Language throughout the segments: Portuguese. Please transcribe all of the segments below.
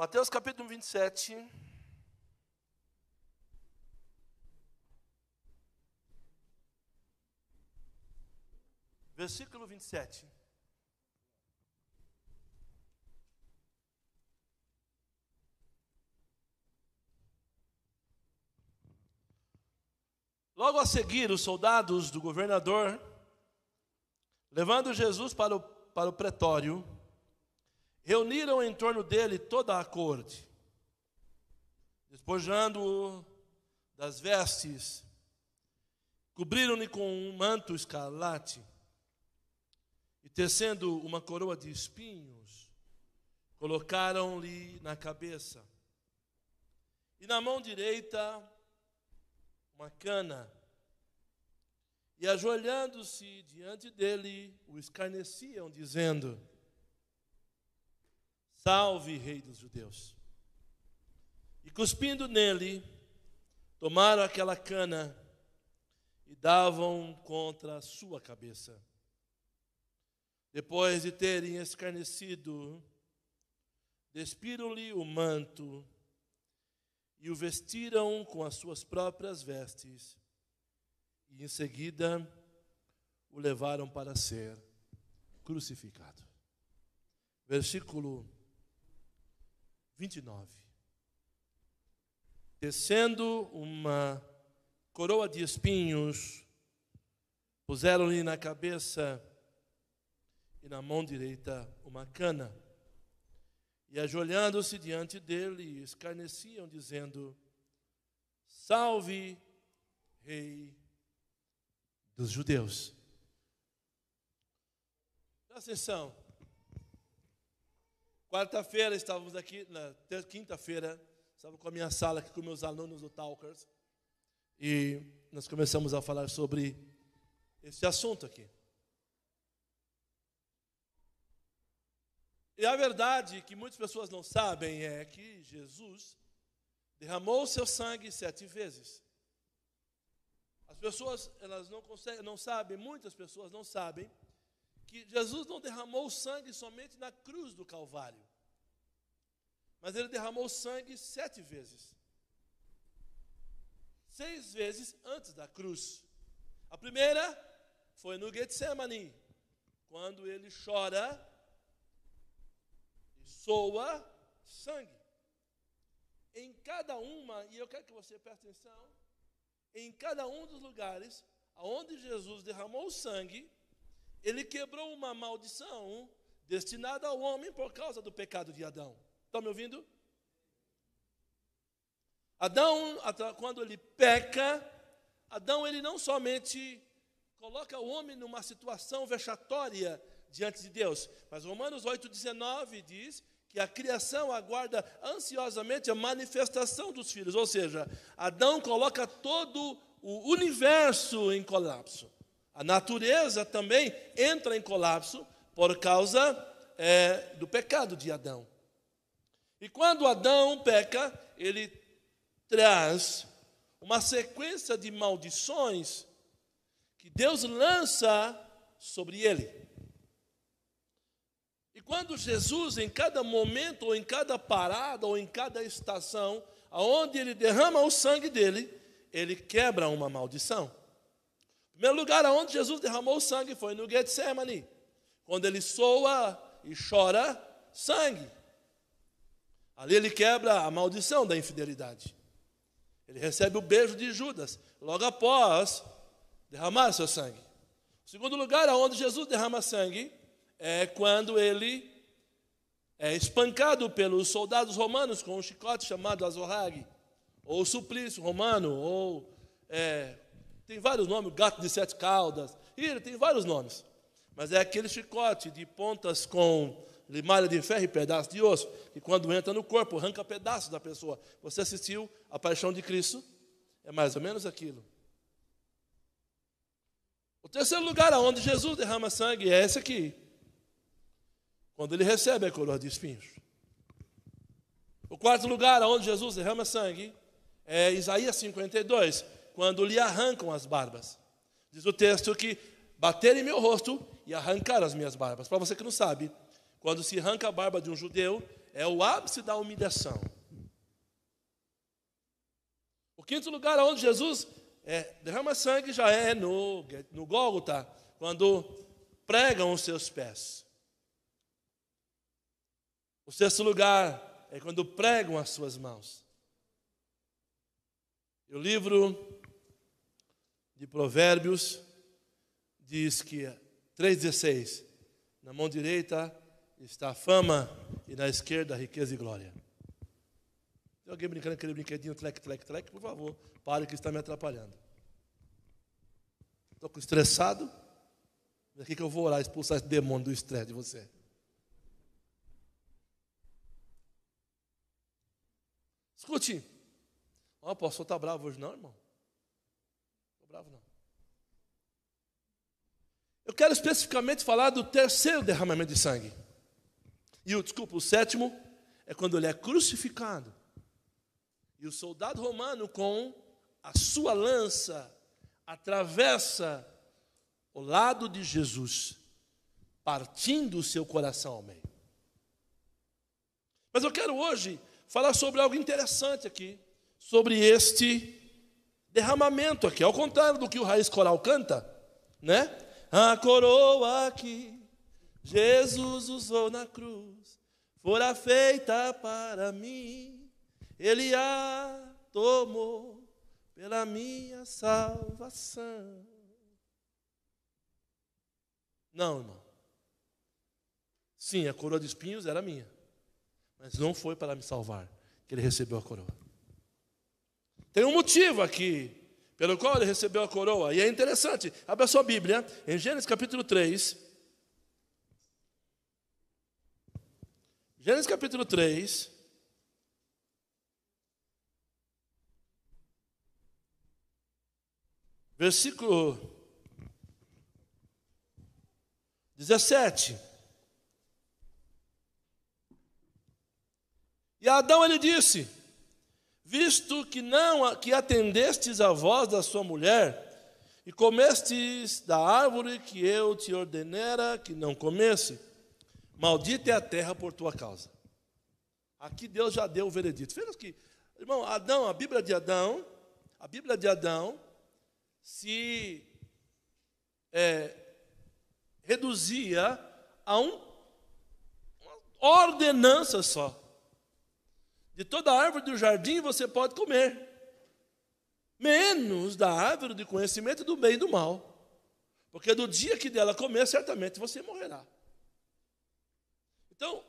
Mateus capítulo 27. Versículo 27. Logo a seguir, os soldados do governador, levando Jesus para o pretório, reuniram em torno dele toda a corte, despojando-o das vestes, cobriram-lhe com um manto escarlate e, tecendo uma coroa de espinhos, colocaram-lhe na cabeça, e na mão direita uma cana, e ajoelhando-se diante dele, o escarneciam, dizendo: Salve, Rei dos Judeus. E cuspindo nele, tomaram aquela cana e davam contra a sua cabeça. Depois de terem escarnecido, despiram-lhe o manto e o vestiram com as suas próprias vestes, e em seguida o levaram para ser crucificado. Versículo 29. Tecendo uma coroa de espinhos, puseram-lhe na cabeça e na mão direita uma cana. E ajoelhando-se diante dele, escarneciam, dizendo: Salve, Rei dos Judeus. Presta atenção. Quarta-feira estávamos aqui, quinta-feira, estava com a minha sala aqui com meus alunos do Talkers, e nós começamos a falar sobre esse assunto aqui. E a verdade que muitas pessoas não sabem é que Jesus derramou o seu sangue 7 vezes. As pessoas, elas não sabem, muitas pessoas não sabem, que Jesus não derramou sangue somente na cruz do Calvário, mas ele derramou sangue 7 vezes. 6 vezes antes da cruz. A primeira foi no Getsemane, quando ele chora e soa sangue. Em cada uma, e eu quero que você preste atenção, em cada um dos lugares onde Jesus derramou sangue, ele quebrou uma maldição destinada ao homem por causa do pecado de Adão. Estão me ouvindo? Adão, quando ele peca, Adão ele não somente coloca o homem numa situação vexatória diante de Deus, mas Romanos 8,19 diz que a criação aguarda ansiosamente a manifestação dos filhos, ou seja, Adão coloca todo o universo em colapso. A natureza também entra em colapso por causa do pecado de Adão. E quando Adão peca, ele traz uma sequência de maldições que Deus lança sobre ele. E quando Jesus, em cada momento, ou em cada parada, ou em cada estação, aonde ele derrama o sangue dele, ele quebra uma maldição. O primeiro lugar aonde Jesus derramou o sangue foi no Getsemane, quando ele soa e chora sangue. Ali ele quebra a maldição da infidelidade. Ele recebe o beijo de Judas, logo após derramar seu sangue. O segundo lugar aonde Jesus derrama sangue é quando ele é espancado pelos soldados romanos com um chicote chamado azorrague, ou suplício romano, ou tem vários nomes, gato de 7 caudas, tem vários nomes. Mas é aquele chicote de pontas com limalha de ferro e pedaço de osso, que quando entra no corpo, arranca pedaços da pessoa. Você assistiu a Paixão de Cristo? É mais ou menos aquilo. O terceiro lugar onde Jesus derrama sangue é esse aqui, quando ele recebe a coroa de espinhos. O quarto lugar onde Jesus derrama sangue é Isaías 52, quando lhe arrancam as barbas. Diz o texto que bateram em meu rosto e arrancaram as minhas barbas. Para você que não sabe, quando se arranca a barba de um judeu, é o ápice da humilhação. O quinto lugar onde Jesus derrama sangue já é no Gólgota, quando pregam os seus pés. O sexto lugar é quando pregam as suas mãos. E o livro de Provérbios diz que 3,16, na mão direita está a fama e na esquerda a riqueza e glória. Tem alguém brincando aquele brinquedinho tlec, tlec, tlec? Por favor, pare que está me atrapalhando. Estou estressado. Aqui que eu vou orar, expulsar esse demônio do estresse de você. Escute. O pastor está bravo hoje não, irmão? Não estou bravo não. Eu quero especificamente falar do terceiro derramamento de sangue. E o sétimo é quando ele é crucificado. E o soldado romano, com a sua lança, atravessa o lado de Jesus, partindo o seu coração ao meio. Mas eu quero hoje falar sobre algo interessante aqui, sobre este derramamento aqui, ao contrário do que o Raiz Coral canta, né? A coroa que Jesus usou na cruz fora feita para mim, Ele a tomou pela minha salvação. Não, irmão. Sim, a coroa de espinhos era minha, mas não foi para me salvar que Ele recebeu a coroa. Tem um motivo aqui pelo qual Ele recebeu a coroa, e é interessante. Abra sua Bíblia em Gênesis capítulo 3. Gênesis capítulo 3. Versículo 17. E a Adão ele disse: visto que atendestes a voz da sua mulher, e comestes da árvore que eu te ordenara que não comesse, maldita é a terra por tua causa. Aqui Deus já deu o veredito. Veja que, irmão, Adão, a Bíblia de Adão se reduzia a uma ordenança só. De toda árvore do jardim você pode comer, menos da árvore de conhecimento do bem e do mal, porque do dia que dela comer, certamente você morrerá. Então,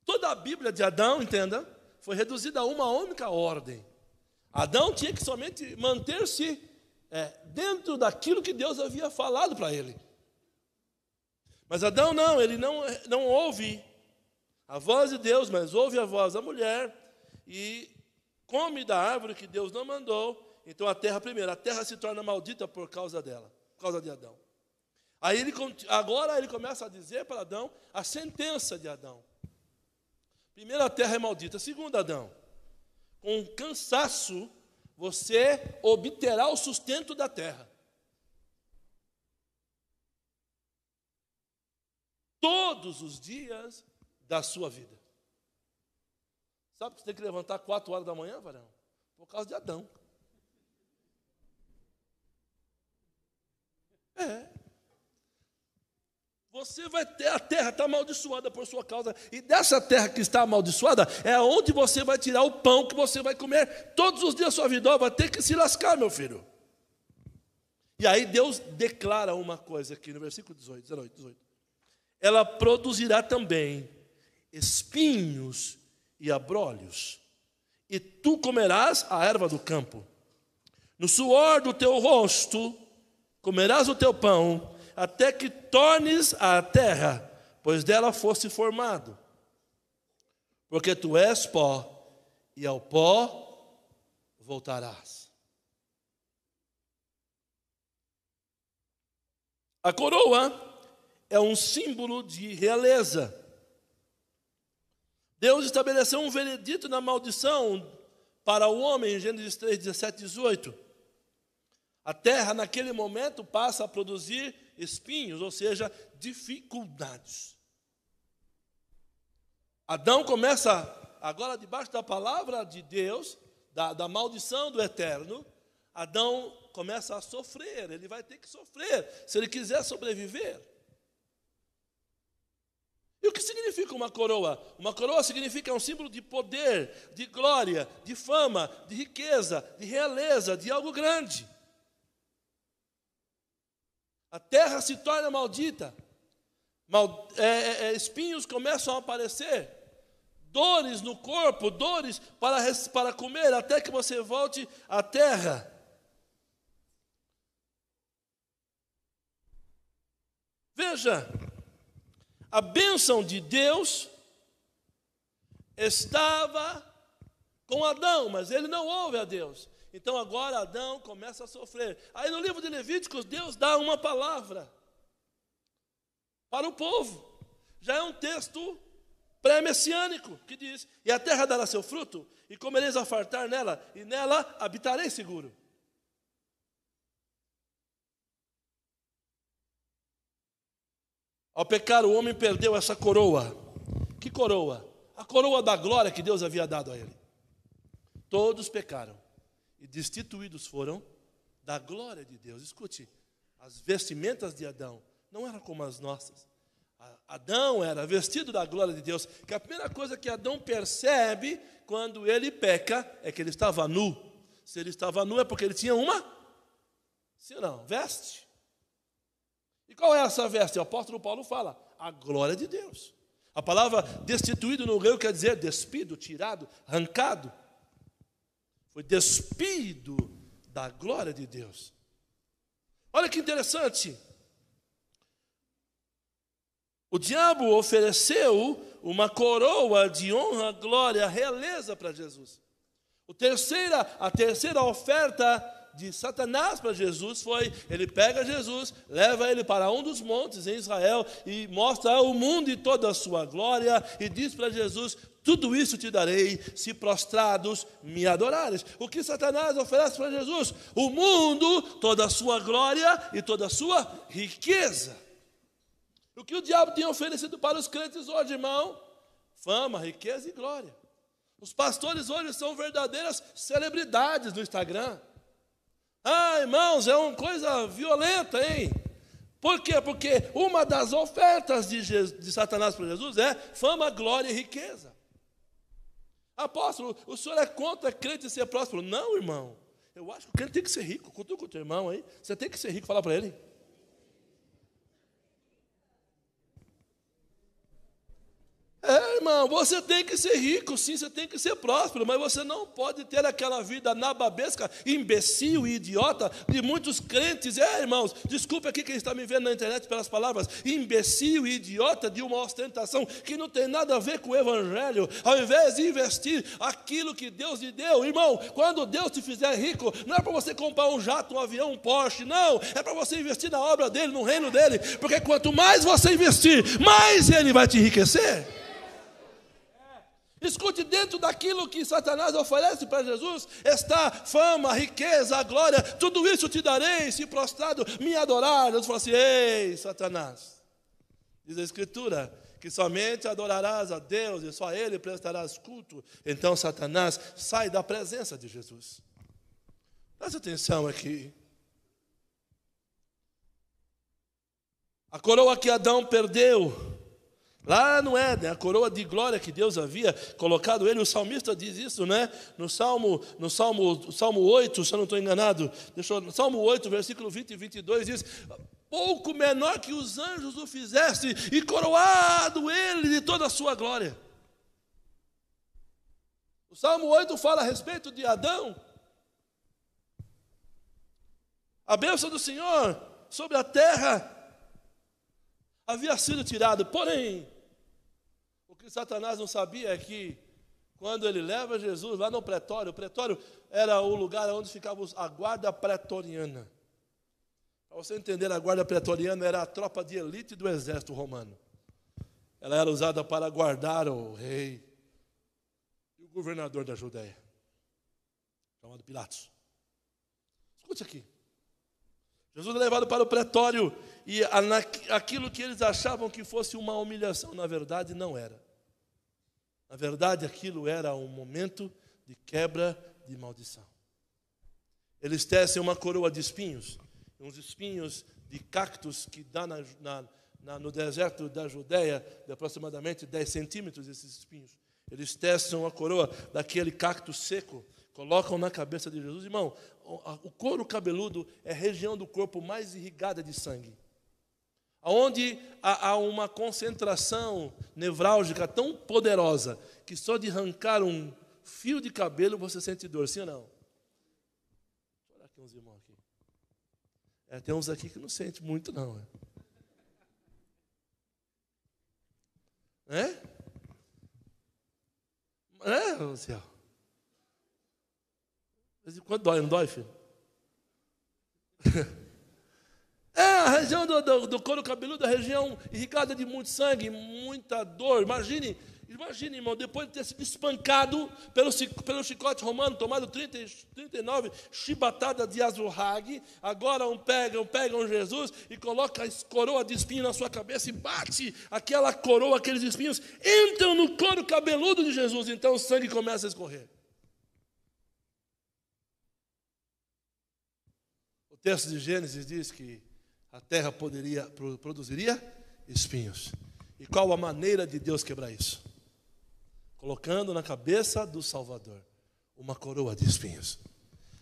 toda a Bíblia de Adão, entenda, foi reduzida a uma única ordem. Adão tinha que somente manter-se dentro daquilo que Deus havia falado para ele. Mas Adão não, ele não ouve a voz de Deus, mas ouve a voz da mulher e come da árvore que Deus não mandou. Então a terra se torna maldita por causa dela, por causa de Adão. Aí agora ele começa a dizer para Adão a sentença de Adão. Primeiro, a terra é maldita. Segundo, Adão, com cansaço você obterá o sustento da terra. Todos os dias da sua vida. Sabe que você tem que levantar 4 horas da manhã, varão? Por causa de Adão. Você vai ter, a terra está amaldiçoada por sua causa. E dessa terra que está amaldiçoada, é onde você vai tirar o pão que você vai comer todos os dias da sua vida. Vai ter que se lascar, meu filho. E aí Deus declara uma coisa aqui no versículo 18. Ela produzirá também espinhos e abrolhos, e tu comerás a erva do campo. No suor do teu rosto comerás o teu pão, até que tornes a terra, pois dela foste formado. Porque tu és pó, e ao pó voltarás. A coroa é um símbolo de realeza. Deus estabeleceu um veredito na maldição para o homem, em Gênesis 3, 17 e 18. A terra, naquele momento, passa a produzir espinhos, ou seja, dificuldades. Adão começa, agora debaixo da palavra de Deus, da maldição do eterno, Adão começa a sofrer, ele vai ter que sofrer, se ele quiser sobreviver. E o que significa uma coroa? Uma coroa significa um símbolo de poder, de glória, de fama, de riqueza, de realeza, de algo grande. A terra se torna maldita, espinhos começam a aparecer, dores no corpo, dores para comer, até que você volte à terra. Veja, a bênção de Deus estava com Adão, mas ele não ouve a Deus. Então agora Adão começa a sofrer. Aí no livro de Levíticos, Deus dá uma palavra para o povo. Já é um texto pré-messiânico que diz: e a terra dará seu fruto, e comereis a fartar nela, e nela habitarei seguro. Ao pecar, o homem perdeu essa coroa. Que coroa? A coroa da glória que Deus havia dado a ele. Todos pecaram e destituídos foram da glória de Deus. Escute, as vestimentas de Adão não eram como as nossas. Adão era vestido da glória de Deus, que a primeira coisa que Adão percebe quando ele peca é que ele estava nu. Se ele estava nu é porque ele tinha uma, sim ou não, veste. E qual é essa veste? O apóstolo Paulo fala, a glória de Deus. A palavra destituído no grego quer dizer despido, tirado, arrancado. Foi despido da glória de Deus. Olha que interessante. O diabo ofereceu uma coroa de honra, glória, realeza para Jesus. A terceira oferta de Satanás para Jesus foi, ele pega Jesus, leva ele para um dos montes em Israel e mostra ao mundo e toda a sua glória e diz para Jesus: tudo isso te darei se prostrados me adorares. O que Satanás oferece para Jesus? O mundo, toda a sua glória e toda a sua riqueza. O que o diabo tem oferecido para os crentes hoje, irmão? Fama, riqueza e glória. Os pastores hoje são verdadeiras celebridades no Instagram. Ah, irmãos, é uma coisa violenta, hein? Por quê? Porque uma das ofertas de Satanás para Jesus é fama, glória e riqueza. Apóstolo, o senhor é contra crente ser próspero? Não, irmão. Eu acho que o crente tem que ser rico. Conta com o teu irmão aí. Você tem que ser rico, fala para ele. Irmão, você tem que ser rico, sim, você tem que ser próspero, mas você não pode ter aquela vida nababesca, imbecil e idiota de muitos crentes. Irmãos, desculpe aqui quem está me vendo na internet pelas palavras, imbecil e idiota de uma ostentação que não tem nada a ver com o evangelho. Ao invés de investir aquilo que Deus lhe deu, irmão, quando Deus te fizer rico, não é para você comprar um jato, um avião, um Porsche, não, é para você investir na obra dele, no reino dele, porque quanto mais você investir, mais ele vai te enriquecer. Escute, dentro daquilo que Satanás oferece para Jesus está fama, riqueza, glória. Tudo isso te darei se prostrado me adorar. Deus fala assim: ei, Satanás, diz a Escritura que somente adorarás a Deus e só a Ele prestarás culto. Então Satanás sai da presença de Jesus. Presta atenção aqui. A coroa que Adão perdeu lá no Éden, a coroa de glória que Deus havia colocado ele, o salmista diz isso, né? No Salmo 8, se eu não estou enganado, Salmo 8, versículo 20 e 22, diz: pouco menor que os anjos o fizeste, e coroado ele de toda a sua glória. O Salmo 8 fala a respeito de Adão. A bênção do Senhor sobre a terra havia sido tirado, porém, o que Satanás não sabia é que, quando ele leva Jesus lá no pretório, o pretório era o lugar onde ficava a guarda pretoriana. Para você entender, a guarda pretoriana era a tropa de elite do exército romano. Ela era usada para guardar o rei e o governador da Judéia, chamado Pilatos. Escute aqui. Jesus é levado para o pretório e aquilo que eles achavam que fosse uma humilhação, na verdade, não era. Na verdade, aquilo era um momento de quebra de maldição. Eles tecem uma coroa de espinhos, uns espinhos de cactos que dá no deserto da Judeia, de aproximadamente 10 centímetros esses espinhos. Eles tecem uma coroa daquele cacto seco, colocam na cabeça de Jesus. Irmão, o couro cabeludo é a região do corpo mais irrigada de sangue, onde há uma concentração nevrálgica tão poderosa que só de arrancar um fio de cabelo você sente dor, sim ou não? Deixa eu olhar aqui uns irmãos aqui. Tem uns aqui que não sente muito, não. Luciano? De vez em quando dói, não dói, filho? A região do couro cabeludo, a região irrigada de muito sangue, muita dor. Imagine, irmão, depois de ter sido espancado pelo chicote romano, tomado 39 chibatadas de azurrague, agora pegam Jesus e colocam a coroa de espinho na sua cabeça e bate aquela coroa, aqueles espinhos, entram no couro cabeludo de Jesus, então o sangue começa a escorrer. O texto de Gênesis diz que a terra produziria espinhos. E qual a maneira de Deus quebrar isso? Colocando na cabeça do Salvador uma coroa de espinhos.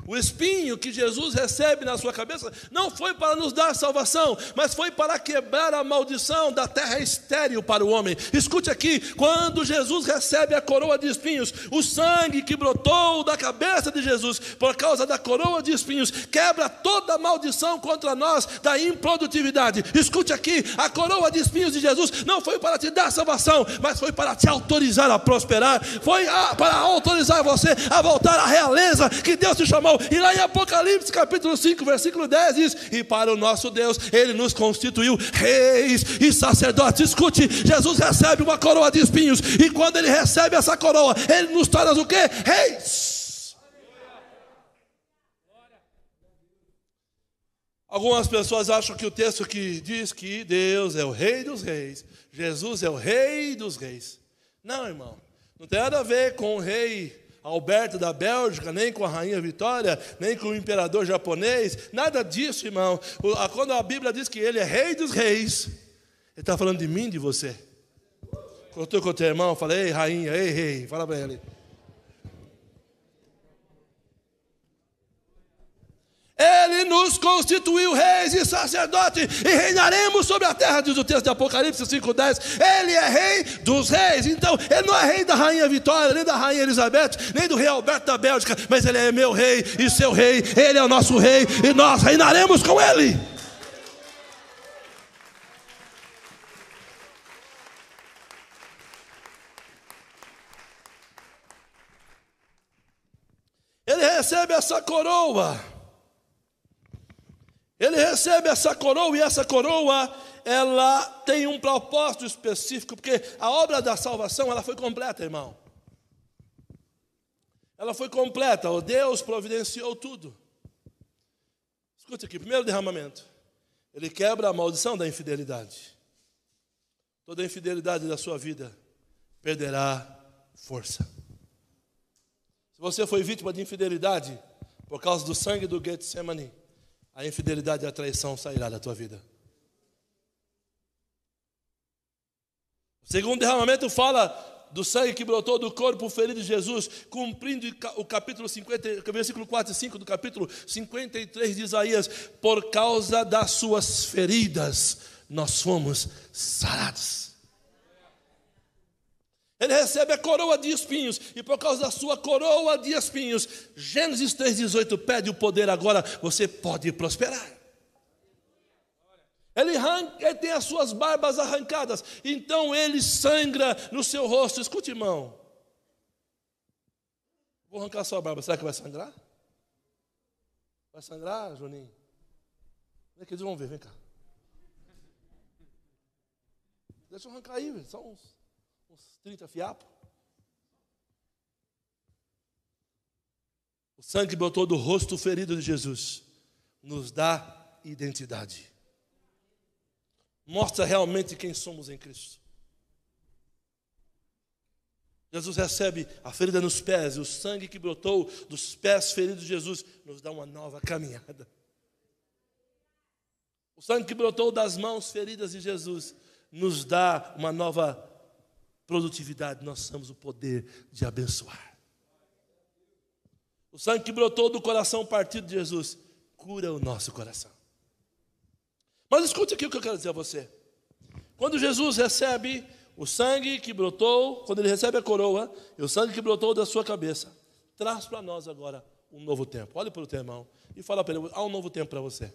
O espinho que Jesus recebe na sua cabeça não foi para nos dar salvação, mas foi para quebrar a maldição da terra estéril para o homem. Escute aqui, quando Jesus recebe a coroa de espinhos, o sangue que brotou da cabeça de Jesus por causa da coroa de espinhos quebra toda a maldição contra nós da improdutividade. Escute aqui, a coroa de espinhos de Jesus não foi para te dar salvação, mas foi para te autorizar a prosperar, foi para autorizar você a voltar à realeza que Deus te chamou. E lá em Apocalipse capítulo 5, versículo 10 diz: e para o nosso Deus Ele nos constituiu reis e sacerdotes. Escute, Jesus recebe uma coroa de espinhos, e quando Ele recebe essa coroa, Ele nos torna o quê? Reis. Algumas pessoas acham que o texto que diz que Deus é o Rei dos Reis, Jesus é o Rei dos Reis. Não, irmão, não tem nada a ver com o rei Alberto da Bélgica, nem com a rainha Vitória, nem com o imperador japonês, nada disso, irmão. Quando a Bíblia diz que Ele é Rei dos Reis, Ele está falando de mim, de você. Quando eu estou com o teu irmão, eu falei: ei, rainha, ei, rei, fala para ele. Ele nos constituiu reis e sacerdotes e reinaremos sobre a terra, diz o texto de Apocalipse 5,10. Ele é rei dos reis. Então, ele não é rei da rainha Vitória, nem da rainha Elizabeth, nem do rei Alberto da Bélgica, mas ele é meu rei e seu rei. Ele é o nosso rei e nós reinaremos com ele. Ele recebe essa coroa. Ele recebe essa coroa, e essa coroa, ela tem um propósito específico, porque a obra da salvação, ela foi completa, irmão. Ela foi completa, o Deus providenciou tudo. Escute aqui, primeiro derramamento. Ele quebra a maldição da infidelidade. Toda a infidelidade da sua vida perderá força. Se você foi vítima de infidelidade por causa do sangue do Getsemane, a infidelidade e a traição sairá da tua vida. O segundo derramamento fala do sangue que brotou do corpo ferido de Jesus, cumprindo o capítulo 50, versículo 4 e 5 do capítulo 53 de Isaías: por causa das suas feridas nós fomos sarados. Ele recebe a coroa de espinhos, e por causa da sua coroa de espinhos, Gênesis 3,18 pede o poder. Agora você pode prosperar. Ele tem as suas barbas arrancadas, então ele sangra no seu rosto. Escute, irmão, vou arrancar a sua barba, será que vai sangrar? Vai sangrar, Juninho? Vem que eles vão ver, vem cá. Deixa eu arrancar aí, só uns 30 fiapos. O sangue que brotou do rosto ferido de Jesus nos dá identidade. Mostra realmente quem somos em Cristo. Jesus recebe a ferida nos pés, e o sangue que brotou dos pés feridos de Jesus nos dá uma nova caminhada. O sangue que brotou das mãos feridas de Jesus nos dá uma nova produtividade. Nós temos o poder de abençoar. O sangue que brotou do coração partido de Jesus cura o nosso coração. Mas escute aqui o que eu quero dizer a você. Quando Jesus recebe o sangue que brotou, quando ele recebe a coroa, e o sangue que brotou da sua cabeça, traz para nós agora um novo tempo. Olhe para o teu irmão e fala para ele: há um novo tempo para você.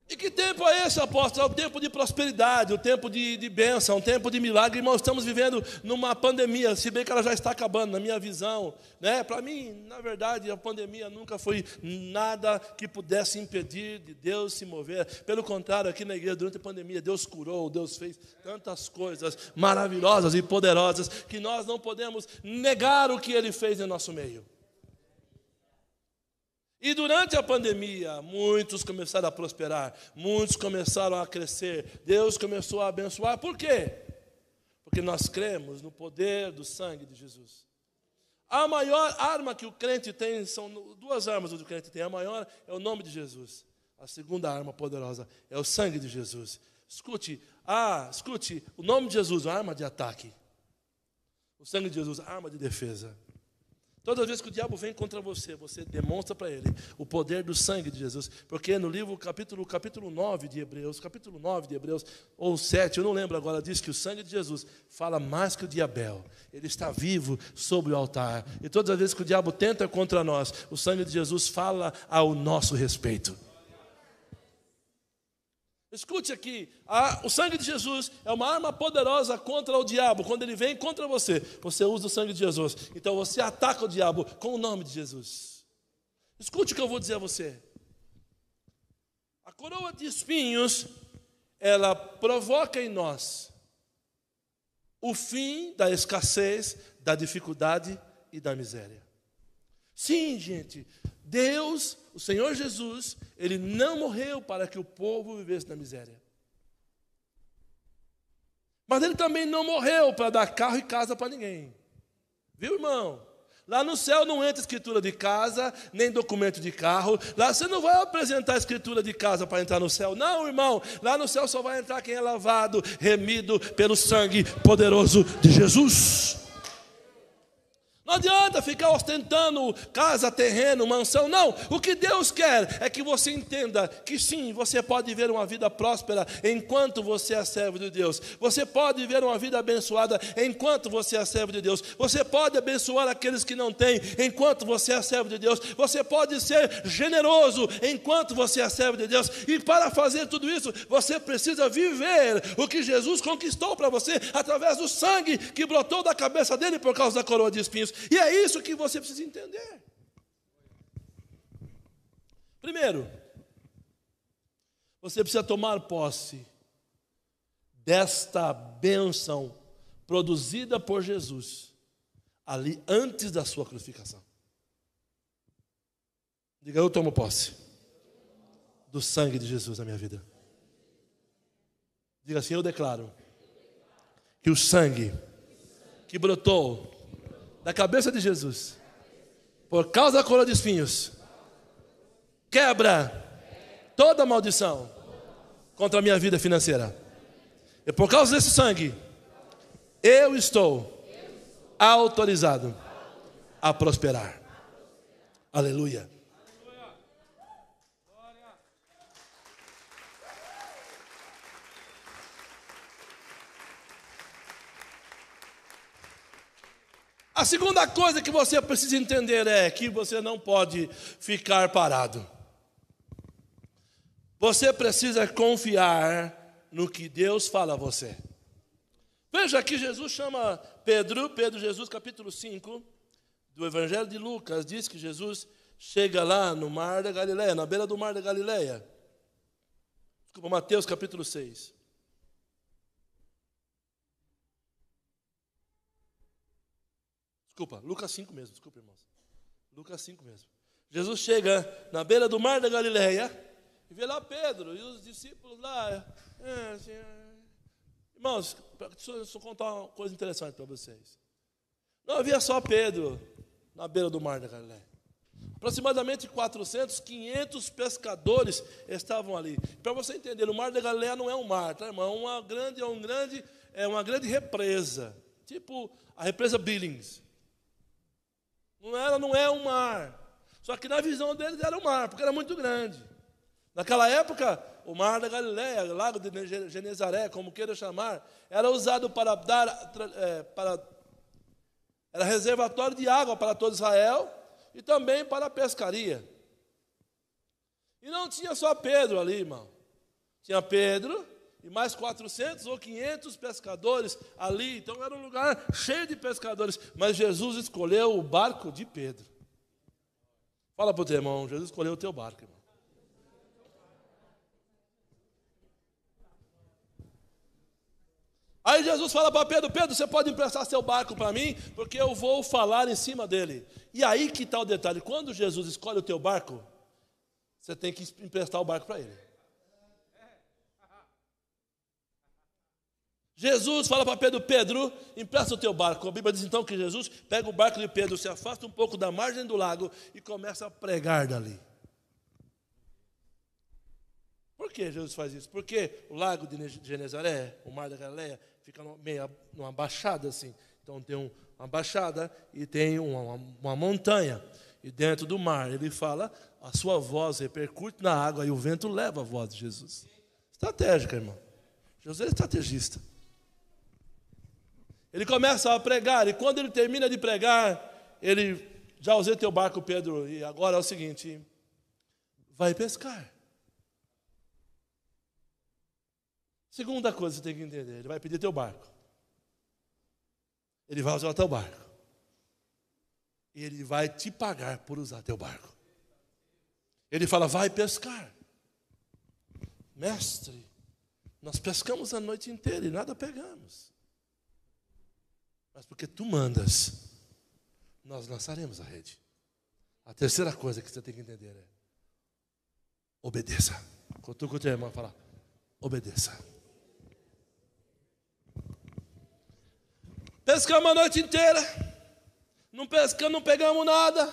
E que tempo é esse, apóstolo? É o tempo de prosperidade, o tempo de bênção, o tempo de milagre. Irmãos, estamos vivendo numa pandemia, se bem que ela já está acabando, na minha visão, né? Para mim, na verdade, a pandemia nunca foi nada que pudesse impedir de Deus se mover. Pelo contrário, aqui na igreja, durante a pandemia, Deus curou, Deus fez tantas coisas maravilhosas e poderosas, que nós não podemos negar o que Ele fez em nosso meio. E durante a pandemia, muitos começaram a prosperar, muitos começaram a crescer, Deus começou a abençoar. Por quê? Porque nós cremos no poder do sangue de Jesus. A maior arma que o crente tem, são duas armas que o crente tem. A maior é o nome de Jesus. A segunda arma poderosa é o sangue de Jesus. Escute, o nome de Jesus, a arma de ataque. O sangue de Jesus, a arma de defesa. Todas as vezes que o diabo vem contra você, você demonstra para ele o poder do sangue de Jesus. Porque no livro, capítulo 9 de Hebreus, ou 7, eu não lembro agora, diz que o sangue de Jesus fala mais que o de Abel. Ele está vivo sobre o altar. E todas as vezes que o diabo tenta contra nós, o sangue de Jesus fala ao nosso respeito. Escute aqui, o sangue de Jesus é uma arma poderosa contra o diabo. Quando ele vem contra você, você usa o sangue de Jesus. Então você ataca o diabo com o nome de Jesus. Escute o que eu vou dizer a você. A coroa de espinhos, ela provoca em nós o fim da escassez, da dificuldade e da miséria. Sim, gente, Deus, o Senhor Jesus, Ele não morreu para que o povo vivesse na miséria. Mas Ele também não morreu para dar carro e casa para ninguém. Viu, irmão? Lá no céu não entra escritura de casa, nem documento de carro. Lá você não vai apresentar escritura de casa para entrar no céu. Não, irmão. Lá no céu só vai entrar quem é lavado, remido pelo sangue poderoso de Jesus. Não adianta ficar ostentando casa, terreno, mansão. Não, o que Deus quer é que você entenda que sim, você pode viver uma vida próspera enquanto você é servo de Deus. Você pode viver uma vida abençoada enquanto você é servo de Deus. Você pode abençoar aqueles que não têm enquanto você é servo de Deus. Você pode ser generoso enquanto você é servo de Deus. E para fazer tudo isso, você precisa viver o que Jesus conquistou para você através do sangue que brotou da cabeça dele por causa da coroa de espinhos. E é isso que você precisa entender. Primeiro, você precisa tomar posse desta bênção produzida por Jesus ali antes da sua crucificação. Diga: eu tomo posse do sangue de Jesus na minha vida. Diga assim: eu declaro que o sangue que brotou da cabeça de Jesus, por causa da coroa de espinhos, quebra toda maldição contra a minha vida financeira. E por causa desse sangue, eu estou autorizado a prosperar. Aleluia. A segunda coisa que você precisa entender é que você não pode ficar parado. Você precisa confiar no que Deus fala a você. Veja que Jesus chama Jesus capítulo 5 do Evangelho de Lucas, diz que Jesus chega lá no mar da Galileia, na beira do mar da Galileia. Desculpa, Mateus capítulo 6. Desculpa, Lucas 5 mesmo, irmãos. Lucas 5 mesmo. Jesus chega na beira do mar da Galileia E vê lá Pedro e os discípulos lá. Irmãos, deixa eu contar uma coisa interessante para vocês. Não havia só Pedro na beira do mar da Galileia. Aproximadamente 400, 500 pescadores estavam ali. Para você entender, o mar da Galileia não é um mar, tá, irmão? É uma grande represa, tipo a represa Billings. Não é um mar. Só que na visão deles era um mar, porque era muito grande. Naquela época, o mar da Galileia, o lago de Genezaré, como queira chamar, era usado para era reservatório de água para todo Israel e também para a pescaria. E não tinha só Pedro ali, irmão. Tinha Pedro e mais 400 ou 500 pescadores ali. Então era um lugar cheio de pescadores. Mas Jesus escolheu o barco de Pedro. Fala para o teu irmão, Jesus escolheu o teu barco, irmão. Aí Jesus fala para Pedro, Pedro, você pode emprestar seu barco para mim, porque eu vou falar em cima dele. E aí que está o detalhe, quando Jesus escolhe o teu barco, você tem que emprestar o barco para ele. Jesus fala para Pedro, Pedro, empresta o teu barco. A Bíblia diz então que Jesus pega o barco de Pedro, se afasta um pouco da margem do lago e começa a pregar dali. Por que Jesus faz isso? Porque o lago de Genezaré, o mar da Galileia, fica numa baixada assim. Então tem uma baixada e tem uma montanha. E dentro do mar, ele fala, a sua voz repercute na água e o vento leva a voz de Jesus. Estratégica, irmão. Jesus é estrategista. Ele começa a pregar e quando ele termina de pregar, ele, já usei teu barco, Pedro, e agora é o seguinte, vai pescar. Segunda coisa que você tem que entender, ele vai pedir teu barco. Ele vai usar o teu barco. E ele vai te pagar por usar teu barco. Ele fala, vai pescar. Mestre, nós pescamos a noite inteira e nada pegamos. Mas porque tu mandas, nós lançaremos a rede. A terceira coisa que você tem que entender é, obedeça. Quando tu com o teu irmão falar, obedeça. Pescamos a noite inteira, não pegamos nada.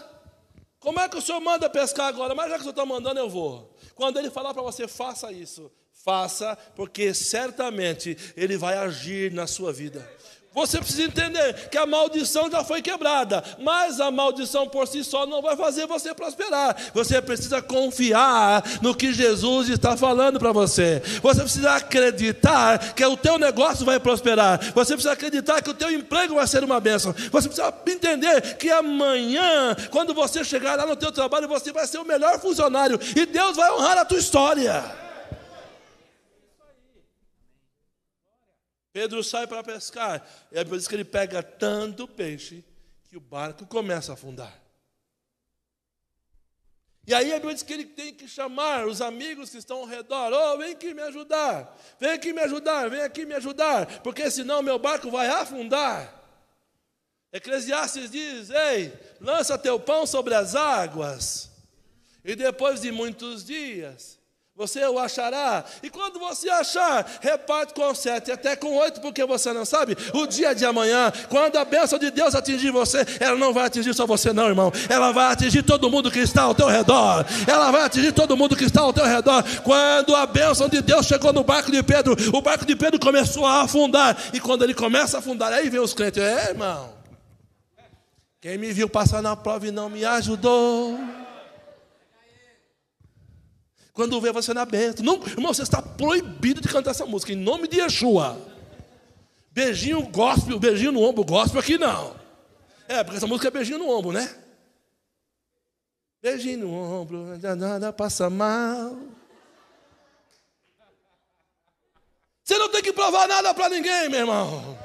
Como é que o senhor manda pescar agora? Mas já que o senhor está mandando, eu vou. Quando ele falar para você, faça isso. Faça, porque certamente ele vai agir na sua vida. Você precisa entender que a maldição já foi quebrada, mas a maldição por si só não vai fazer você prosperar. Você precisa confiar no que Jesus está falando para você. Você precisa acreditar que o teu negócio vai prosperar. Você precisa acreditar que o teu emprego vai ser uma bênção. Você precisa entender que amanhã, quando você chegar lá no teu trabalho, você vai ser o melhor funcionário e Deus vai honrar a tua história. Pedro sai para pescar, e a Bíblia diz que ele pega tanto peixe que o barco começa a afundar. E aí a Bíblia diz que ele tem que chamar os amigos que estão ao redor, vem aqui me ajudar, vem aqui me ajudar, vem aqui me ajudar, porque senão meu barco vai afundar. Eclesiastes diz, ei, lança teu pão sobre as águas, e depois de muitos dias você o achará, e quando você achar, reparte com 7, até com 8, porque você não sabe o dia de amanhã. Quando a bênção de Deus atingir você, ela não vai atingir só você não, irmão. Ela vai atingir todo mundo que está ao teu redor. Ela vai atingir todo mundo que está ao teu redor. Quando a bênção de Deus chegou no barco de Pedro, o barco de Pedro começou a afundar, e quando ele começa a afundar, aí vem os crentes, irmão, quem me viu passar na prova e não me ajudou, quando vê você na bênção. Não, irmão, você está proibido de cantar essa música, em nome de Yeshua. Beijinho gospel, beijinho no ombro gospel aqui não. Porque essa música é beijinho no ombro, né? Beijinho no ombro, nada passa mal. Você não tem que provar nada para ninguém, meu irmão.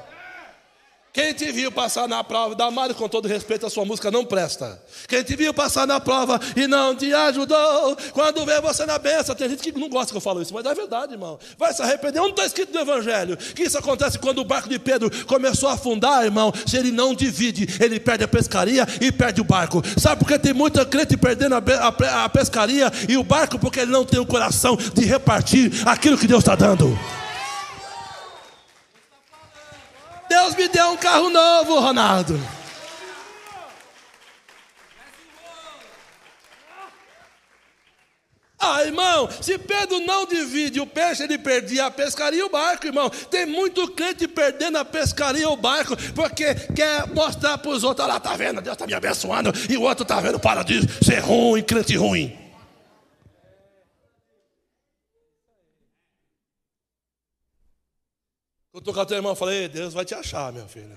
Quem te viu passar na prova, Damari, com todo respeito, a sua música não presta. Quem te viu passar na prova e não te ajudou, quando vê você na bênção, tem gente que não gosta que eu falo isso, mas é verdade, irmão. Vai se arrepender. Onde está escrito no Evangelho que isso acontece quando o barco de Pedro começou a afundar, irmão? Se ele não divide, ele perde a pescaria e perde o barco. Sabe por que tem muita crente perdendo a pescaria e o barco? Porque ele não tem o coração de repartir aquilo que Deus está dando. Deus me deu um carro novo, Ronaldo. Irmão, se Pedro não divide o peixe, ele perdia a pescaria e o barco, irmão. Tem muito crente perdendo a pescaria e o barco, porque quer mostrar para os outros, olha lá, tá vendo, Deus está me abençoando, e o outro tá vendo, para de ser ruim, crente ruim. Eu estou com a tua irmã, falei, Deus vai te achar, meu filho.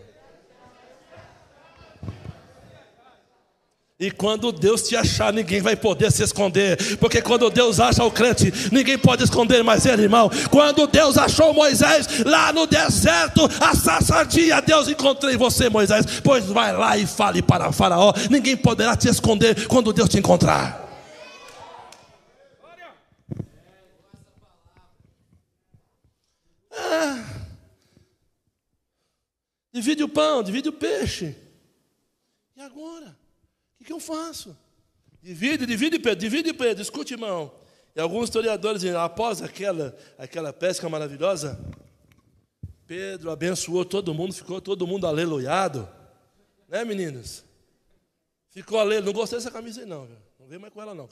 E quando Deus te achar, ninguém vai poder se esconder. Porque quando Deus acha o crente, ninguém pode esconder mais ele, irmão. Quando Deus achou Moisés lá no deserto, a sarça ardia, Deus, encontrei você, Moisés. Pois vai lá e fale para Faraó. Ninguém poderá te esconder quando Deus te encontrar. Divide o pão, divide o peixe. E agora? O que eu faço? Divide, Pedro. Escute, irmão. E alguns historiadores dizem, após aquela pesca maravilhosa, Pedro abençoou todo mundo, ficou todo mundo aleluiado. Né, meninos? Ficou aleluiado. Não gostei dessa camisa aí, não. Viu? Não vem mais com ela, não.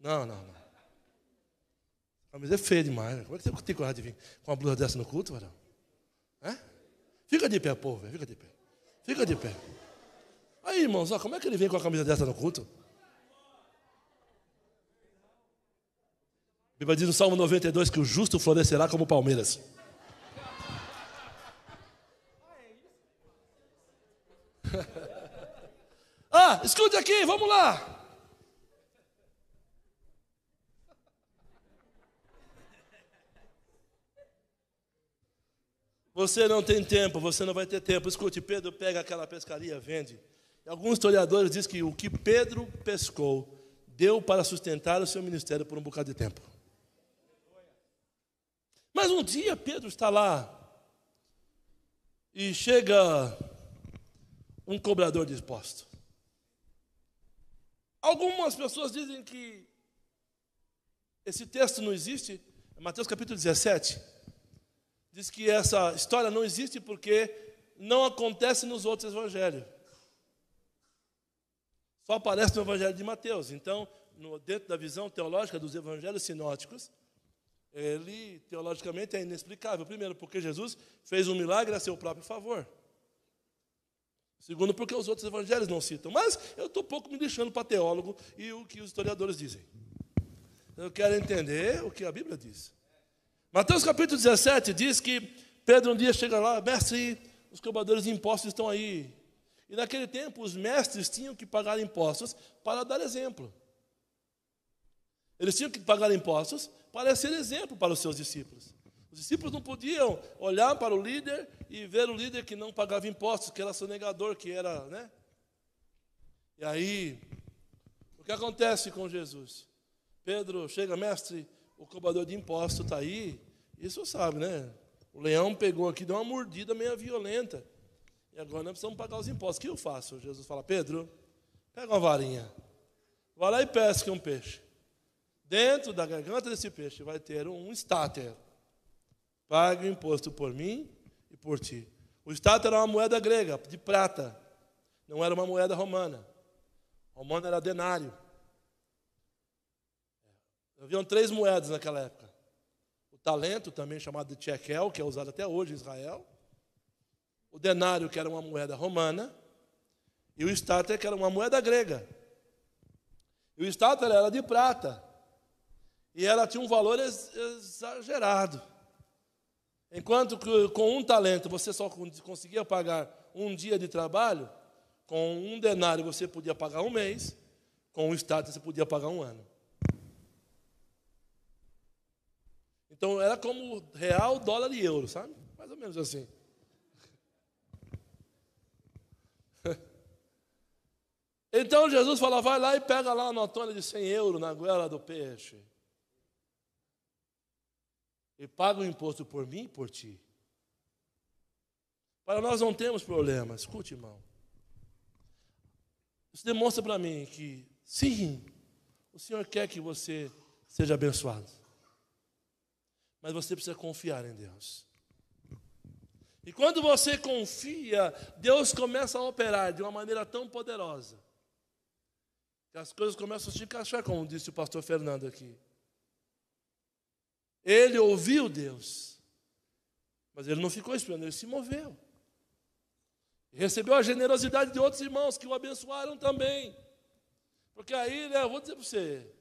Não. A camisa é feia demais. Como é que você tem coragem de vir com uma blusa dessa no culto, varão? Fica de pé, povo, fica de pé. Fica de pé. Aí, irmãos, como é que ele vem com a camisa dessa no culto? A Bíblia diz no Salmo 92 que o justo florescerá como palmeiras. Escute aqui, vamos lá. Você não tem tempo, você não vai ter tempo. Escute, Pedro pega aquela pescaria, vende. E alguns historiadores dizem que o que Pedro pescou deu para sustentar o seu ministério por um bocado de tempo. Mas um dia Pedro está lá e chega um cobrador de imposto. Algumas pessoas dizem que esse texto não existe. Mateus capítulo 17 diz que essa história não existe porque não acontece nos outros evangelhos. Só aparece no evangelho de Mateus. Então, dentro da visão teológica dos evangelhos sinóticos, ele teologicamente é inexplicável. Primeiro, porque Jesus fez um milagre a seu próprio favor. Segundo, porque os outros evangelhos não citam. Mas eu estou pouco me lixando para teólogo e o que os historiadores dizem. Eu quero entender o que a Bíblia diz. Mateus capítulo 17 diz que Pedro um dia chega lá, mestre, os cobradores de impostos estão aí. E naquele tempo os mestres tinham que pagar impostos para dar exemplo. Eles tinham que pagar impostos para ser exemplo para os seus discípulos. Os discípulos não podiam olhar para o líder e ver o líder que não pagava impostos, que era sonegador, que era, né? E aí, o que acontece com Jesus? Pedro chega, mestre, o cobrador de impostos está aí. Isso sabe, né? O leão pegou aqui, deu uma mordida meio violenta. E agora nós precisamos pagar os impostos. O que eu faço? Jesus fala, Pedro, pega uma varinha. Vai lá e pesca um peixe. Dentro da garganta desse peixe vai ter um estáter. Pague o imposto por mim e por ti. O estáter era uma moeda grega, de prata. Não era uma moeda romana. Romana era denário. Haviam 3 moedas naquela época. O talento, também chamado de shekel, que é usado até hoje em Israel. O denário, que era uma moeda romana. E o estáter, que era uma moeda grega. E o estáter era de prata. E ela tinha um valor exagerado. Enquanto que com um talento você só conseguia pagar um dia de trabalho, com um denário você podia pagar um mês, com um estáter você podia pagar um ano. Então era como real, dólar e euro, sabe? Mais ou menos assim. Então Jesus fala, vai lá e pega lá uma notona de 100 euros na goela do peixe. E paga o imposto por mim e por ti. Para nós não temos problema. Escute, irmão. Isso demonstra para mim que, sim, o Senhor quer que você seja abençoado. Mas você precisa confiar em Deus. E quando você confia, Deus começa a operar de uma maneira tão poderosa que as coisas começam a se encaixar, como disse o pastor Fernando aqui. Ele ouviu Deus, mas ele não ficou esperando, ele se moveu. E recebeu a generosidade de outros irmãos que o abençoaram também. Porque aí, eu vou dizer para você,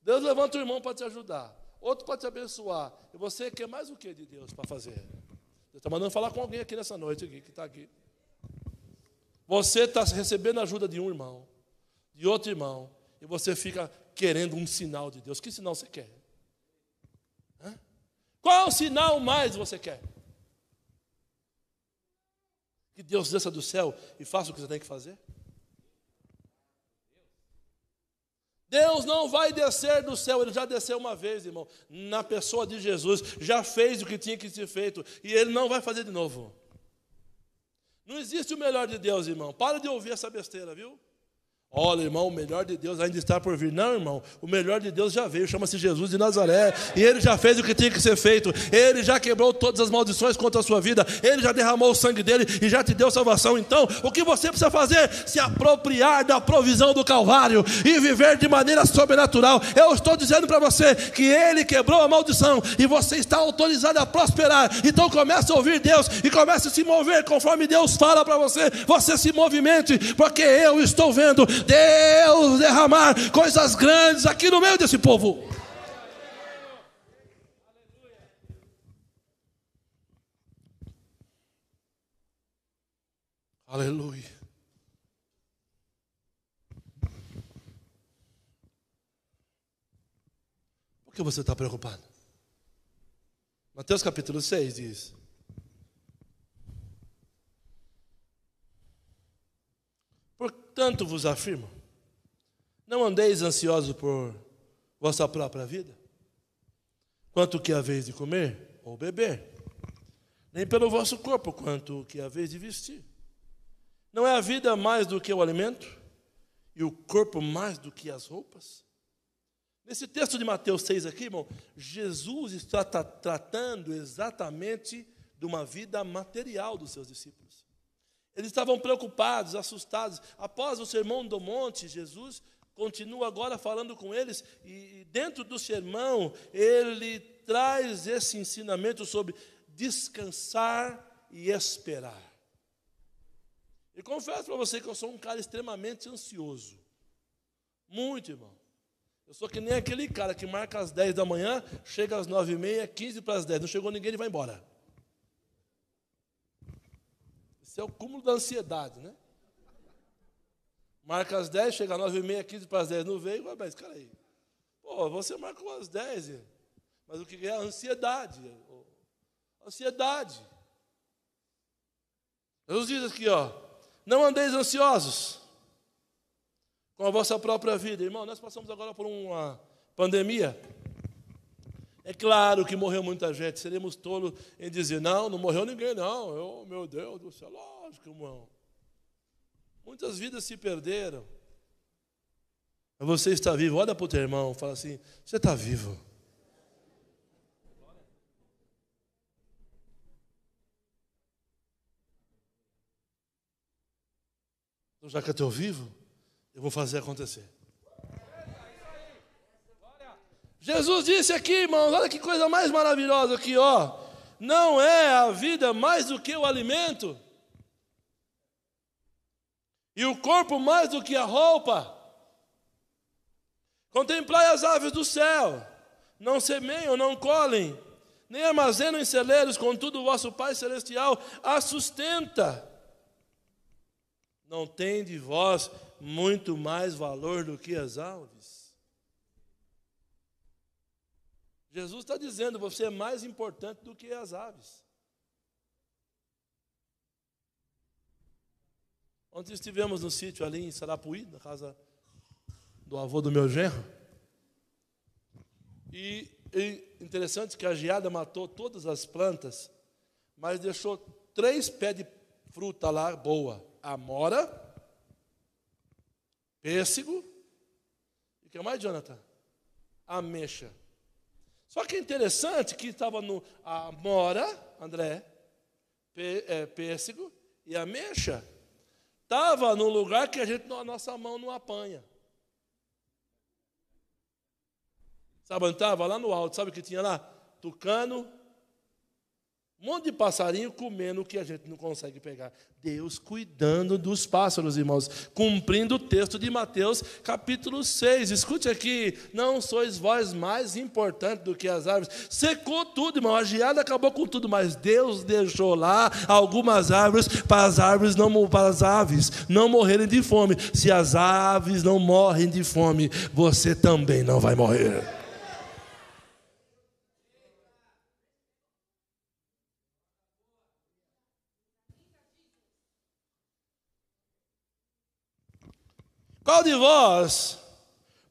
Deus levanta um irmão para te ajudar, outro para te abençoar, e você quer mais o que de Deus para fazer? Deus está mandando falar com alguém aqui nessa noite, aqui, que está aqui. Você está recebendo a ajuda de um irmão, de outro irmão, e você fica querendo um sinal de Deus. Que sinal você quer? Qual sinal mais você quer? Que Deus desça do céu e faça o que você tem que fazer? Deus não vai descer do céu, Ele já desceu uma vez, irmão, na pessoa de Jesus, já fez o que tinha que ser feito, e Ele não vai fazer de novo. Não existe o melhor de Deus, irmão. Para de ouvir essa besteira, viu? Olha, irmão, o melhor de Deus ainda está por vir. Não, irmão, o melhor de Deus já veio, chama-se Jesus de Nazaré, e Ele já fez o que tinha que ser feito, Ele já quebrou todas as maldições contra a sua vida, Ele já derramou o sangue dEle e já te deu salvação. Então, o que você precisa fazer? Se apropriar da provisão do Calvário e viver de maneira sobrenatural. Eu estou dizendo para você que Ele quebrou a maldição e você está autorizado a prosperar. Então comece a ouvir Deus e comece a se mover conforme Deus fala para você. Você se movimente, porque eu estou vendo Deus derramar coisas grandes aqui no meio desse povo. Aleluia. Por que você está preocupado? Mateus capítulo 6 diz: portanto vos afirmo, não andeis ansiosos por vossa própria vida, quanto que haveis de comer ou beber, nem pelo vosso corpo, quanto que haveis de vestir. Não é a vida mais do que o alimento, e o corpo mais do que as roupas? Nesse texto de Mateus 6 aqui, irmão, Jesus está tratando exatamente de uma vida material dos seus discípulos. Eles estavam preocupados, assustados. Após o sermão do monte, Jesus continua agora falando com eles, e dentro do sermão, ele traz esse ensinamento sobre descansar e esperar. E confesso para você que eu sou um cara extremamente ansioso. Muito, irmão. Eu sou que nem aquele cara que marca às 10 da manhã, chega às 9h30, 15 para as 10. Não chegou ninguém, ele vai embora. Isso é o cúmulo da ansiedade, né? Marca às 10, chega às 9h30, 15 para as 10, não veio, mas cara aí. Pô, você marcou às 10, mas o que é a ansiedade? Ansiedade. Jesus diz aqui, ó, não andeis ansiosos com a vossa própria vida. Irmão, nós passamos agora por uma pandemia. É claro que morreu muita gente. Seríamos tolos em dizer, não morreu ninguém, não. Meu Deus do céu, lógico, irmão. Muitas vidas se perderam. Mas você está vivo. Olha para o teu irmão, fala assim, você está vivo. Então, já que eu estou vivo, eu vou fazer acontecer. Jesus disse aqui, irmãos, olha que coisa mais maravilhosa aqui, ó. Não é a vida mais do que o alimento, e o corpo mais do que a roupa. Contemplai as aves do céu, não semeiam, não colhem, nem armazenam em celeiros, contudo o vosso Pai Celestial as sustenta. Não tem de vós muito mais valor do que as aves? Jesus está dizendo, você é mais importante do que as aves. Ontem estivemos no sítio ali em Sarapuí, na casa do avô do meu genro. E interessante que a geada matou todas as plantas, mas deixou 3 pés de fruta lá boa. Amora, pêssego e o que mais, Jonathan? Ameixa. Só que é interessante que estava no amora, André, pêssego e ameixa, estava num lugar que a nossa mão não apanha. Sabe onde estava? Lá no alto. Sabe o que tinha lá? Tucano, um monte de passarinho comendo o que a gente não consegue pegar. Deus cuidando dos pássaros, irmãos, cumprindo o texto de Mateus, capítulo 6. Escute aqui, não sois vós mais importantes do que as árvores. Secou tudo, irmão, a geada acabou com tudo, mas Deus deixou lá algumas árvores para as aves não morrerem de fome. Se as aves não morrem de fome, você também não vai morrer. Qual de vós,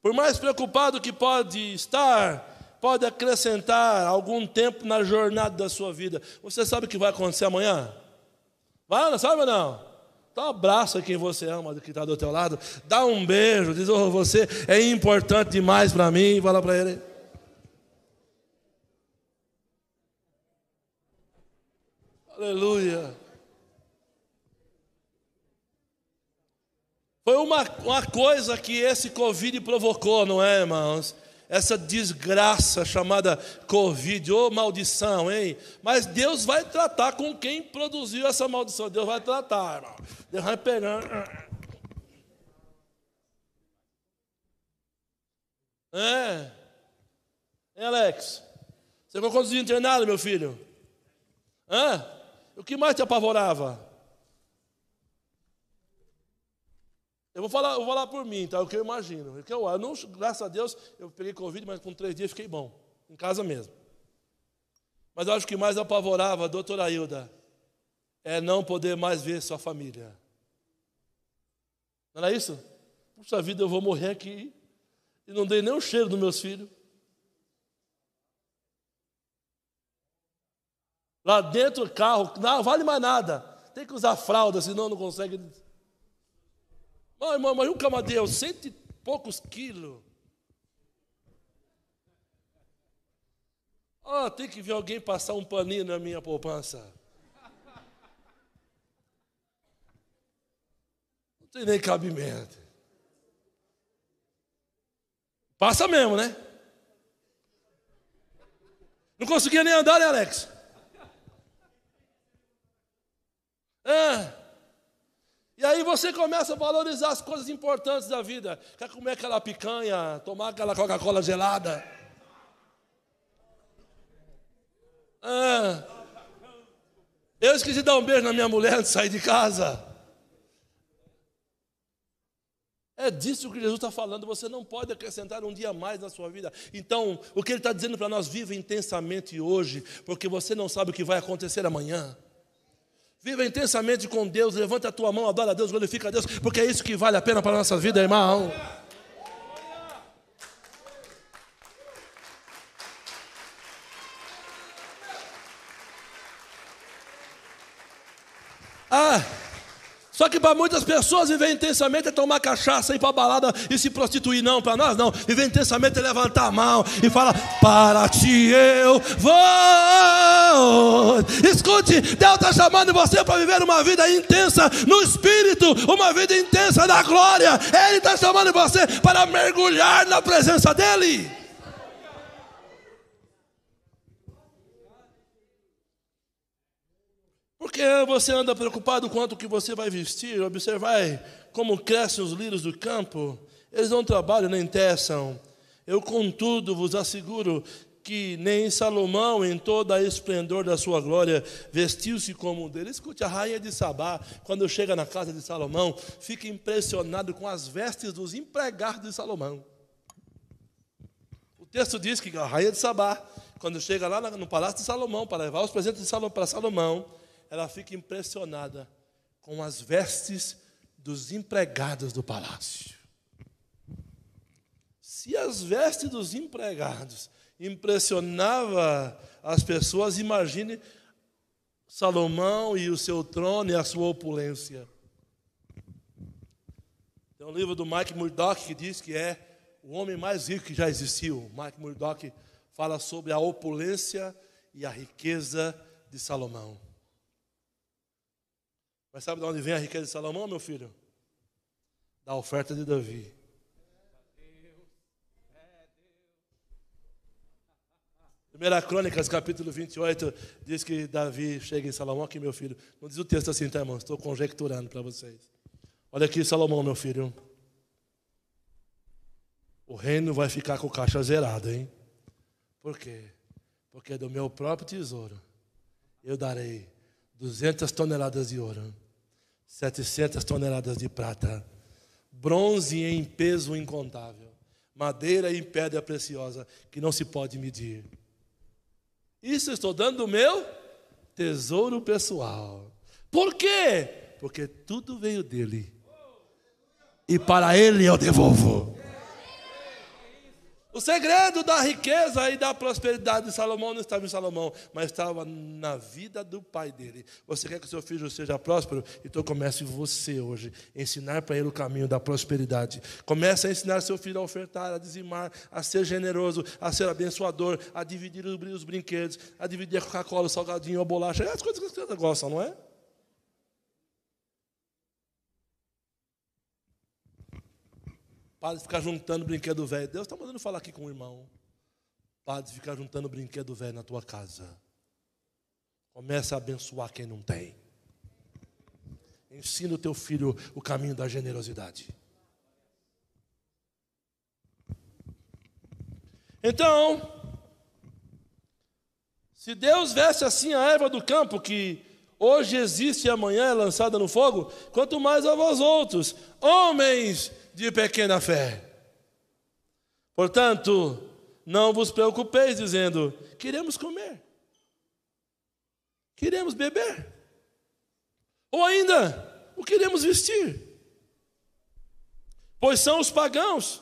por mais preocupado que pode estar, pode acrescentar algum tempo na jornada da sua vida? Você sabe o que vai acontecer amanhã? Vai, não sabe ou não? Dá um abraço a quem você ama, que está do teu lado. Dá um beijo, diz, você é importante demais para mim. Fala para ele. Aleluia. Foi uma coisa que esse Covid provocou, não é, irmãos? Essa desgraça chamada Covid, maldição, hein? Mas Deus vai tratar com quem produziu essa maldição. Deus vai tratar, irmão. Deus vai pegar. Alex? Você ficou quantos dias internado, meu filho? O que mais te apavorava? Eu vou falar por mim, tá? O que eu imagino. Graças a Deus, eu peguei Covid, mas com 3 dias fiquei bom. Em casa mesmo. Mas eu acho que mais apavorava a doutora Hilda é não poder mais ver sua família. Não era isso? Puxa vida, eu vou morrer aqui e não dei nem o cheiro dos meus filhos. Lá dentro do carro, não vale mais nada. Tem que usar fralda, senão não consegue. Irmão, mas um camadeiro, 100 e poucos quilos. Tem que ver alguém passar um paninho na minha poupança. Não tem nem cabimento. Passa mesmo, né? Não conseguia nem andar, né, Alex? E aí você começa a valorizar as coisas importantes da vida. Quer comer aquela picanha, tomar aquela Coca-Cola gelada. Eu esqueci de dar um beijo na minha mulher antes de sair de casa. É disso que Jesus está falando. Você não pode acrescentar um dia mais na sua vida. Então, o que Ele está dizendo para nós, viva intensamente hoje, porque você não sabe o que vai acontecer amanhã. Viva intensamente com Deus, levanta a tua mão, adora a Deus, glorifica a Deus, porque é isso que vale a pena para a nossa vida, irmão. Só que para muitas pessoas viver intensamente é tomar cachaça, ir para a balada e se prostituir. Não, para nós não. Viver intensamente é levantar a mão e falar, para ti eu vou. Escute, Deus está chamando você para viver uma vida intensa no Espírito, uma vida intensa na glória. Ele está chamando você para mergulhar na presença dEle. Porque você anda preocupado quanto o que você vai vestir, observar como crescem os lírios do campo, eles não trabalham nem tecem. Eu, contudo, vos asseguro que nem Salomão, em todo o esplendor da sua glória, vestiu-se como um dele. Escute, a rainha de Sabá, quando chega na casa de Salomão, fica impressionado com as vestes dos empregados de Salomão. O texto diz que a rainha de Sabá, quando chega lá no palácio de Salomão, para levar os presentes de Salomão para Salomão, ela fica impressionada com as vestes dos empregados do palácio. Se as vestes dos empregados impressionava as pessoas, imagine Salomão e o seu trono e a sua opulência. Tem um livro do Mike Murdock que diz que é o homem mais rico que já existiu. Mike Murdock fala sobre a opulência e a riqueza de Salomão. Mas sabe de onde vem a riqueza de Salomão, meu filho? Da oferta de Davi. Primeira Crônicas, capítulo 28, diz que Davi chega em Salomão. Aqui, meu filho. Não diz o texto assim, tá, irmão? Estou conjecturando para vocês. Olha aqui, Salomão, meu filho. O reino vai ficar com caixa zerada, hein? Por quê? Porque do meu próprio tesouro eu darei 200 toneladas de ouro, 700 toneladas de prata, bronze em peso incontável, madeira em pedra preciosa que não se pode medir. Isso eu estou dando do meu tesouro pessoal. Por quê? Porque tudo veio dele. E para ele eu devolvo. O segredo da riqueza e da prosperidade de Salomão não estava em Salomão, mas estava na vida do pai dele. Você quer que o seu filho seja próspero? Então comece você hoje a ensinar para ele o caminho da prosperidade. Comece a ensinar seu filho a ofertar, a dizimar, a ser generoso, a ser abençoador, a dividir os brinquedos, a dividir a Coca-Cola, o salgadinho, a bolacha. É as coisas que as crianças gostam, não é? Para de ficar juntando brinquedo velho. Deus está mandando falar aqui com o irmão. Para de ficar juntando brinquedo velho na tua casa. Começa a abençoar quem não tem. Ensina o teu filho o caminho da generosidade. Então, se Deus veste assim a erva do campo, que hoje existe e amanhã é lançada no fogo, quanto mais a vós outros, homens de pequena fé. Portanto, não vos preocupeis dizendo, queremos comer, queremos beber, ou ainda, o queremos vestir. Pois são os pagãos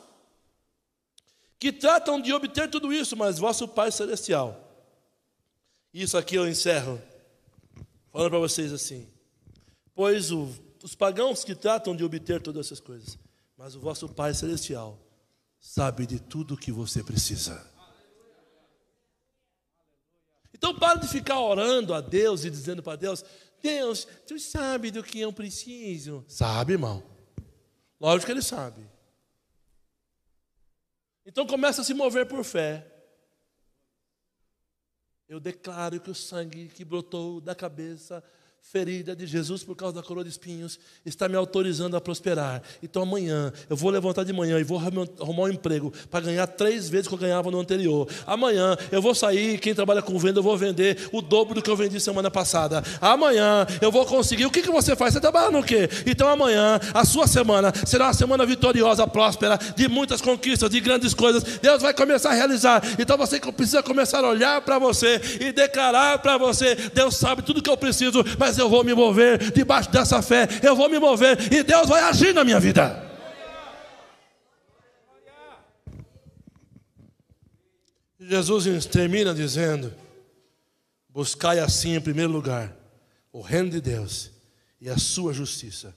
que tratam de obter tudo isso, mas vosso Pai Celestial. Isso aqui eu encerro, falando para vocês assim, pois os pagãos que tratam de obter todas essas coisas, mas o vosso Pai Celestial sabe de tudo o que você precisa. Então pare de ficar orando a Deus e dizendo para Deus, Deus, tu sabe do que eu preciso. Sabe, irmão. Lógico que Ele sabe. Então começa a se mover por fé. Eu declaro que o sangue que brotou da cabeça ferida de Jesus por causa da coroa de espinhos está me autorizando a prosperar. Então amanhã eu vou levantar de manhã e vou arrumar um emprego para ganhar 3 vezes o que eu ganhava no anterior. Amanhã eu vou sair, quem trabalha com venda, eu vou vender o dobro do que eu vendi semana passada. Amanhã eu vou conseguir. O que você faz? Você trabalha no quê? Então amanhã a sua semana será uma semana vitoriosa, próspera, de muitas conquistas, de grandes coisas. Deus vai começar a realizar. Então você precisa começar a olhar para você e declarar para você, Deus sabe tudo que eu preciso, mas eu vou me mover debaixo dessa fé, eu vou me mover e Deus vai agir na minha vida. Jesus termina dizendo, buscai assim em primeiro lugar o reino de Deus e a sua justiça,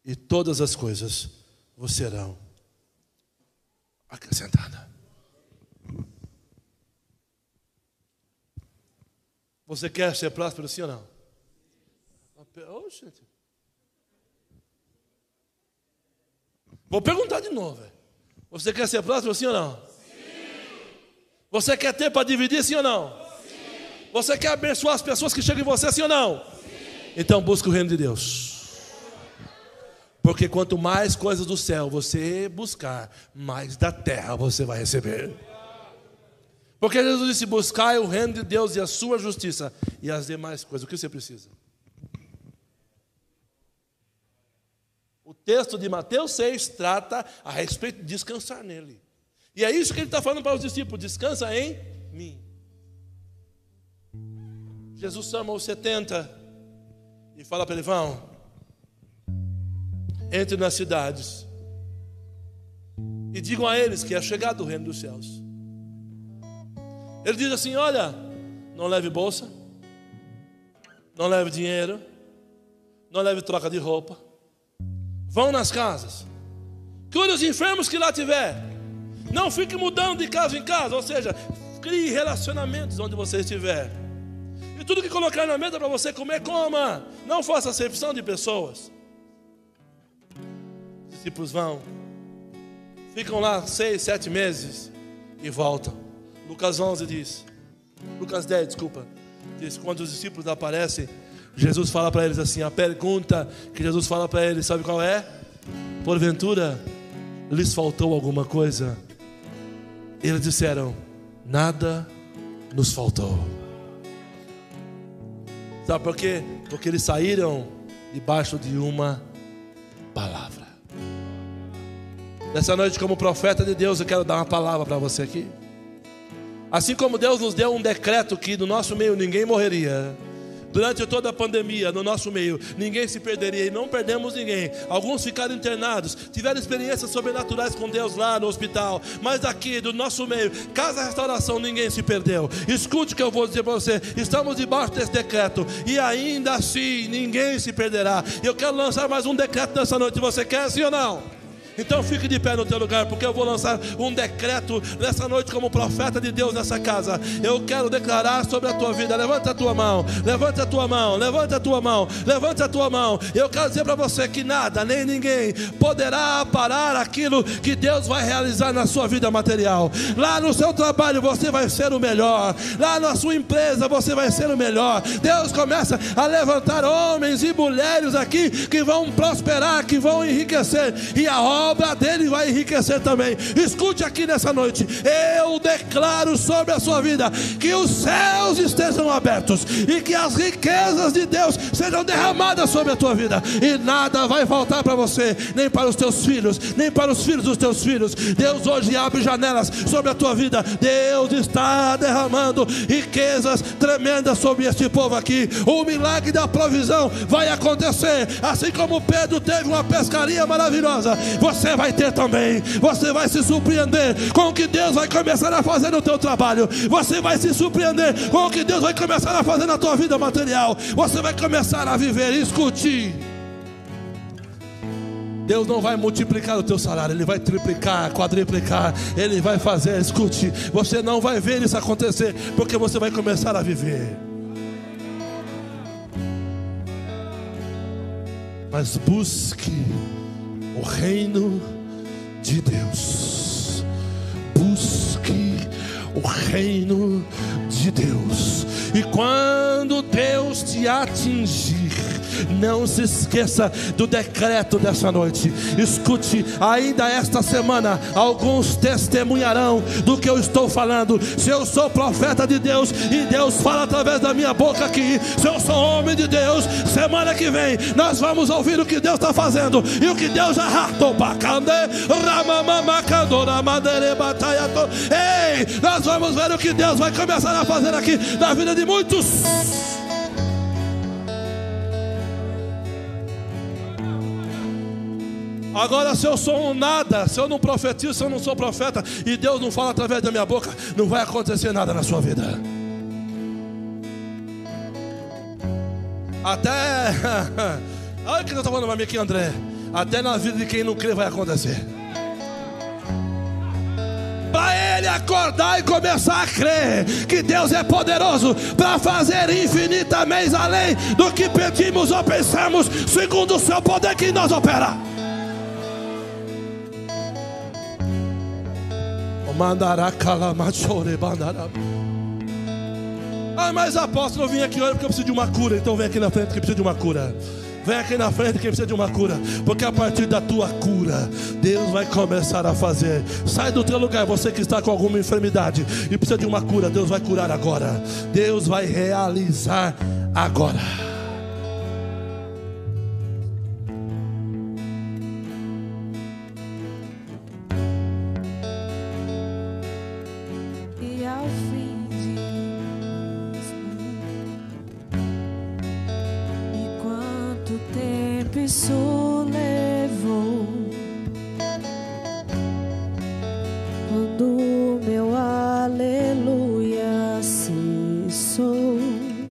e todas as coisas vos serão acrescentadas. Você quer ser próspero, sim ou não? Oxe. Vou perguntar de novo. Você quer ser próspero, sim ou não? Sim. Você quer ter para dividir, sim ou não? Sim. Você quer abençoar as pessoas que chegam em você, sim ou não? Sim. Então busque o reino de Deus. Porque quanto mais coisas do céu você buscar, mais da terra você vai receber. Porque Jesus disse, buscai o reino de Deus e a sua justiça, e as demais coisas. O que você precisa? O texto de Mateus 6 trata a respeito de descansar nele. E é isso que ele está falando para os discípulos, descansa em mim. Jesus chama os 70 e fala para ele, vão, entre nas cidades e digam a eles que é chegado o reino dos céus. Ele diz assim: olha, não leve bolsa, não leve dinheiro, não leve troca de roupa. Vão nas casas, cure os enfermos que lá tiver. Não fique mudando de casa em casa, ou seja, crie relacionamentos onde você estiver. E tudo que colocar na mesa para você comer, coma. Não faça acepção de pessoas. Os discípulos vão, ficam lá 6, 7 meses e voltam. Lucas 11 diz, Lucas 10, desculpa, diz, quando os discípulos aparecem, Jesus fala para eles assim, a pergunta que Jesus fala para eles, sabe qual é? Porventura lhes faltou alguma coisa? Eles disseram, nada nos faltou. Sabe por quê? Porque eles saíram debaixo de uma palavra. Nessa noite, como profeta de Deus, eu quero dar uma palavra para você aqui. Assim como Deus nos deu um decreto que no nosso meio ninguém morreria, durante toda a pandemia, no nosso meio, ninguém se perderia, e não perdemos ninguém. Alguns ficaram internados, tiveram experiências sobrenaturais com Deus lá no hospital, mas aqui do nosso meio, Casa Restauração, ninguém se perdeu. Escute o que eu vou dizer para você, estamos debaixo desse decreto, e ainda assim, ninguém se perderá. Eu quero lançar mais um decreto nessa noite, você quer sim ou não? Então fique de pé no teu lugar, porque eu vou lançar um decreto nessa noite como profeta de Deus nessa casa. Eu quero declarar sobre a tua vida. Levanta a tua mão, levanta a tua mão, levanta a tua mão, levanta a tua mão. Eu quero dizer para você que nada, nem ninguém poderá parar aquilo que Deus vai realizar na sua vida material. Lá no seu trabalho você vai ser o melhor, lá na sua empresa você vai ser o melhor. Deus começa a levantar homens e mulheres aqui que vão prosperar, que vão enriquecer, e a obra dele vai enriquecer também. Escute aqui nessa noite, eu declaro sobre a sua vida que os céus estejam abertos e que as riquezas de Deus sejam derramadas sobre a tua vida, e nada vai faltar para você, nem para os teus filhos, nem para os filhos dos teus filhos. Deus hoje abre janelas sobre a tua vida. Deus está derramando riquezas tremendas sobre este povo aqui. O milagre da provisão vai acontecer, assim como Pedro teve uma pescaria maravilhosa, você vai ter também. Você vai se surpreender com o que Deus vai começar a fazer no teu trabalho. Você vai se surpreender com o que Deus vai começar a fazer na tua vida material. Você vai começar a viver. Escute, Deus não vai multiplicar o teu salário, Ele vai triplicar, quadriplicar. Ele vai fazer, escute, você não vai ver isso acontecer, porque você vai começar a viver. Mas busque o reino de Deus. Busque o reino de Deus. E quando Deus te atingir, não se esqueça do decreto dessa noite. Escute, ainda esta semana alguns testemunharão do que eu estou falando. Se eu sou profeta de Deus e Deus fala através da minha boca aqui, se eu sou homem de Deus, semana que vem nós vamos ouvir o que Deus está fazendo e o que Deus já ratou. Ei, nós vamos ver o que Deus vai começar a fazer aqui na vida de muitos. Agora, se eu sou um nada, se eu não profetizo, se eu não sou profeta e Deus não fala através da minha boca, não vai acontecer nada na sua vida. Até olha o que eu estou falando para mim aqui, André. Até na vida de quem não crê vai acontecer. Para ele acordar e começar a crer que Deus é poderoso para fazer infinitamente além do que pedimos ou pensamos, segundo o seu poder que nós opera. Ah, mas apóstolo, eu vim aqui hoje porque eu preciso de uma cura. Então vem aqui na frente que precisa de uma cura. Vem aqui na frente quem precisa de uma cura, porque a partir da tua cura Deus vai começar a fazer. Sai do teu lugar, você que está com alguma enfermidade e precisa de uma cura, Deus vai curar agora. Deus vai realizar agora. E ao fim de quanto tempo isso